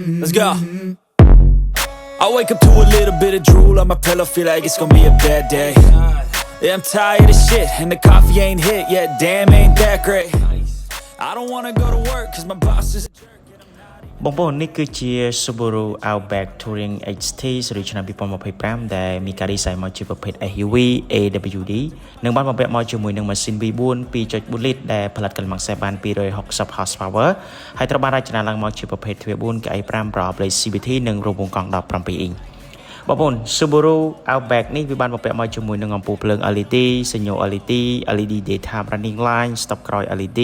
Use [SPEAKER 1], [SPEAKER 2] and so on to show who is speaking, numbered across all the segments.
[SPEAKER 1] Let's go. I wake up to a little bit of drool on my pillow, feel like it's gonna be a bad day. Yeah, I'm tired of shit, and the coffee ain't hit yet, damn ain't that great. I don't wanna go to work, cause my boss is
[SPEAKER 2] បងប្អូននេះគឺជា Subaru Outback Touring XT សេរីឆ្នាំ2025ដែលមានការ design មកជាប្រភេទ SUV AWD និងបានបំពាក់មកជាមួយនឹងម៉ាស៊ីន V4 2.4 លីត្រដែលផលិតកម្លាំងសេបាន260 horsepower ហើយត្រូវបានរចនាឡើងមកជាប្រភេទទ្វារ4កៅអី5ប្រអប់លេខ CVT និងរង្វង់កង់17អ៊ីងបងប្អូន Subaru Outback នេះវាបានបំពាក់មកជាមួយនឹងអំពូលភ្លើង LED សញ្ញូ LED daytime running line stop ក្រោយ LED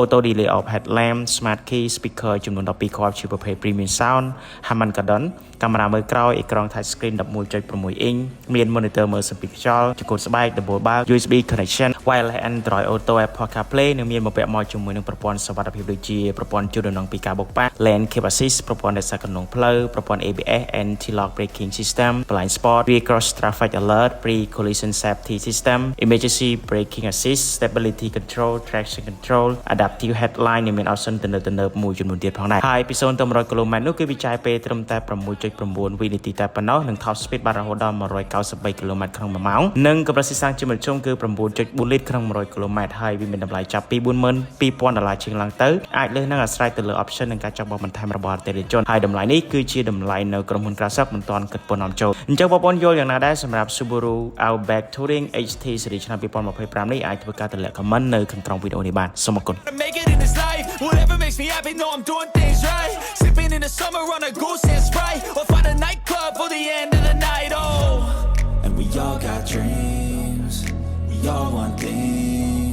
[SPEAKER 2] auto delay of headlamp smart key speaker ចំនួន12គ្រាប់ជាប្រភេទ premium sound Harman Kardon កាមេរ៉ាមើលក្រោយអេក្រង់ touch screen 11.6 អ៊ីងមាន monitor មើលសម្ពាធខ្យល់ចង្កូតស្បែក double bar USB connection wireless Android Auto Apple CarPlay និងមានបំពាក់មកជាមួយនឹងប្រព័ន្ធសុវត្ថិភាពដូចជាប្រព័ន្ធជួសដំណឹងពីការបុកប៉ះ lane keep assist ប្រព័ន្ធរក្សាគន្លងផ្លូវប្រព័ន្ធ ABS anti-lock braking system blind spot rear cross traffic alert pre collision safety system emergency braking assist stability control traction control adaptive headline និងមាន option ទំនើបមួយចំនួនទៀតផងដែរហើយពី0ទៅ100គីឡូម៉ែត្រនោះគឺវាចាយពេលត្រឹមតែ 6.9 វិនាទីតែប៉ុណ្ណោះនិង top speed បានរហូតដល់193គីឡូម៉ែត្រក្នុង1ម៉ោងនិងកម្រិតស៊ីសាំងជាមធ្យមគឺ 9.4 លីត្រក្នុង100គីឡូម៉ែត្រហើយវាមានតម្លៃចាប់ពី $42,000 ជាងឡើងទៅអាចលើសនឹងអាស្រ័យទៅលើ option និងការចុះបោះបន្ថែមរបស់អតិថិជនហើយតម្លៃនេះគឺជាតម្លៃនៅក្រុមហ៊ុន Krasok មិនទាន់គិតពន្ធនាំចូលអញ្ចឹងបងប្អូនយល់យ៉ាងណាដែរសម្រាប់ Subaru Outback Touring XT ស៊េរីឆ្នាំ2025នេះអាចធ្វើការទម្លាក់ comment នៅខាងក្រោមវីដេអូនេះបានសូមអរគុណ
[SPEAKER 1] whatever makes me happy, know I'm doing things right. Sipping in the summer on a goose and Sprite, or find a nightclub for the end of the night. Oh, and we all got dreams, we all want things.